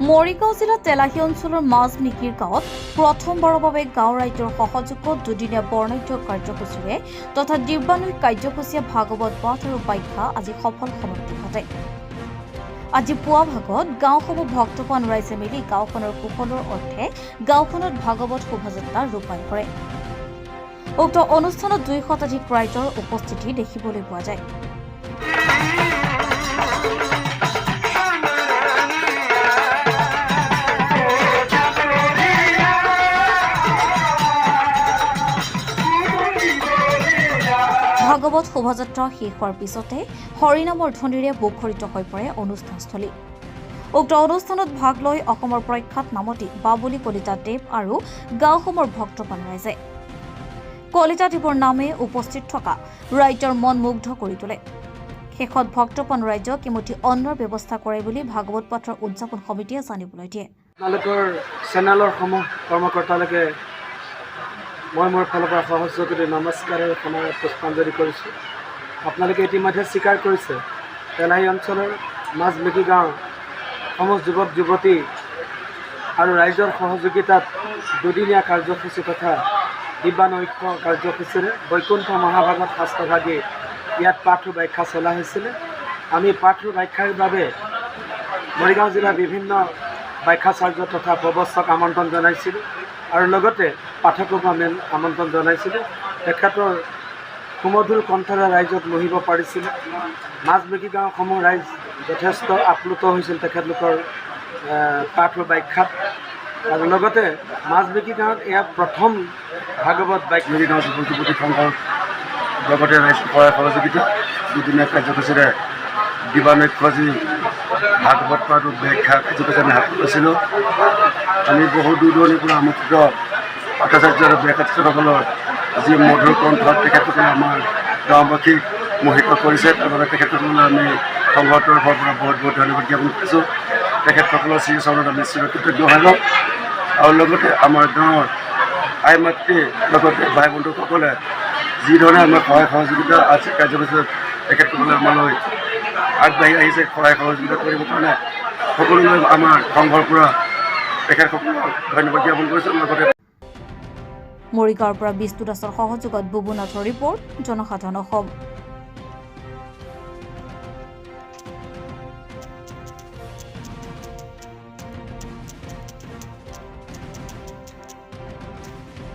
মৰিগাঁও জিলাৰ তেলাহী অঞ্চলৰ মাজমিকিৰ গাঁৱত প্ৰথমবাৰৰ বাবে গাঁও ৰাইজৰ সহযোগত দুদিনীয়া বৰ্ণাঢ্য কাৰ্যসূচীৰে তথা দিব্যানৈক কাৰ্যসূচীয়ে ভাগৱত পাঠ আৰু ব্যাখ্যা আজি সফল সমাপ্তি ঘটে। আজি পুৱা ভাগত গাঁওসমূহ ভক্তপ্ৰাণ ৰাইজে মিলি গাঁওখনৰ কুশলৰ অৰ্থে গাঁওখনত ভাগৱত শোভাযাত্ৰা ৰূপায়ণ কৰে। উক্ত অনুষ্ঠানত 2 শতাধিক ৰাইজৰ উপস্থিতি দেখিবলৈ পোৱা যায়। ভাগৱত শোভাযাত্ৰা শেষ হোৱাৰ পিছতে হৰিনামৰ ধ্বনিৰে মুখৰিত হৈ পৰে অনুষ্ঠানস্থলী। উক্ত অনুষ্ঠানত ভাগ লৈ অসমৰ প্ৰখ্যাত নামতী বাবুলী কলিতাদেৱ আৰু গাঁওসমূহৰ ভক্তপ্ৰাণ ৰাইজে কলিতাদেৱৰ নামে উপস্থিত থকা ৰাইজৰ মন মুগ্ধ কৰি তোলে। শেষত ভক্তপ্ৰাণ ৰাইজক এমুঠি অন্নৰ ব্যৱস্থা কৰে বুলি ভাগৱত পাঠৰ উদযাপন সমিতিয়ে জানিবলৈ দিয়ে। আপোনালোকৰ চেনেলৰ সমূহ কৰ্মকৰ্তালৈকে মই মোৰ ফালৰ পৰা সহযোগী নমস্কাৰৰ সময়ত পুষ্পাঞ্জলি কৰিছোঁ। আপোনালোকে ইতিমধ্যে স্বীকাৰ কৰিছে তেলাহী অঞ্চলৰ মাজমিকি গাঁৱৰ সমূহ যুৱক যুৱতী আৰু ৰাইজৰ সহযোগিতাত দুদিনীয়া কাৰ্যসূচী তথা দিব্যানৈক্য কাৰ্যসূচীৰে বৈকুণ্ঠ মহাভাগৱত শাস্ত্ৰভাগী ইয়াত পাঠ ব্যাখ্যা চলা হৈছিলে। আমি পাঠ ব্যাখ্যাৰ বাবে মৰিগাঁও জিলাৰ বিভিন্ন ব্যাখ্যাচাৰ্য তথা প্ৰবচক আমন্ত্ৰণ জনাইছিলোঁ আৰু লগতে পাঠকক আমি আমন্ত্ৰণ জনাইছিলোঁ। তেখেতৰ সুমধুৰ কণ্ঠৰে ৰাইজক মোহিব পাৰিছিলে। মাজমিকি গাঁওসমূহ ৰাইজ যথেষ্ট আপ্লুত হৈছিল তেখেতলোকৰ পাঠ ব্যাখ্যাত আৰু লগতে মাজমিকি গাঁৱত এয়া প্ৰথম ভাগৱত মাজমিকি গাঁও যুৱক যুৱতী সংঘৰ লগতে ৰাইজ সহযোগিতা দুদিনীয়া কাৰ্যসূচীৰে দিব্যানৈক্য যি ভাগৱত পাঠ ব্যাখ্যা কাৰ্যসূচী আমি হাতত লৈছিলোঁ। আমি বহু দূৰ দূৰণিৰ পৰা আমন্ত্ৰিত ভট্টাচাৰ্য আৰু ব্যাখ্যাসকলৰ যি মধুৰ কণ্ঠত তেখেতসকলে আমাৰ গাঁওবাসীক মোহিত কৰিছে। তাৰবাবে তেখেতসকললৈ আমি সংঘৰ তৰফৰ পৰা বহুত বহুত ধন্যবাদ জ্ঞাপন কৰিছোঁ। তেখেতসকলৰ শ্ৰীচৰণত আমি চিৰকৃতজ্ঞ হৈ লওঁ আৰু লগতে আমাৰ গাঁৱৰ আই মাতৃ লগতে ভাই বন্ধুসকলে যিধৰণে আমাৰ সহায় সহযোগিতা আজি কাৰ্যসূচীত তেখেতসকলে আমালৈ আগবাঢ়ি আহিছে সহায় সহযোগিতা কৰিবৰ কাৰণে সকলোলৈ আমাৰ সংঘৰ পৰা তেখেতসকলক ধন্যবাদ জ্ঞাপন কৰিছোঁ। লগতে মৰিগাঁৱৰ পৰা বিষ্ণু দাসৰ সহযোগত বুবুনাথৰ ৰিপৰ্ট, জনসাধাৰণৰ অসম।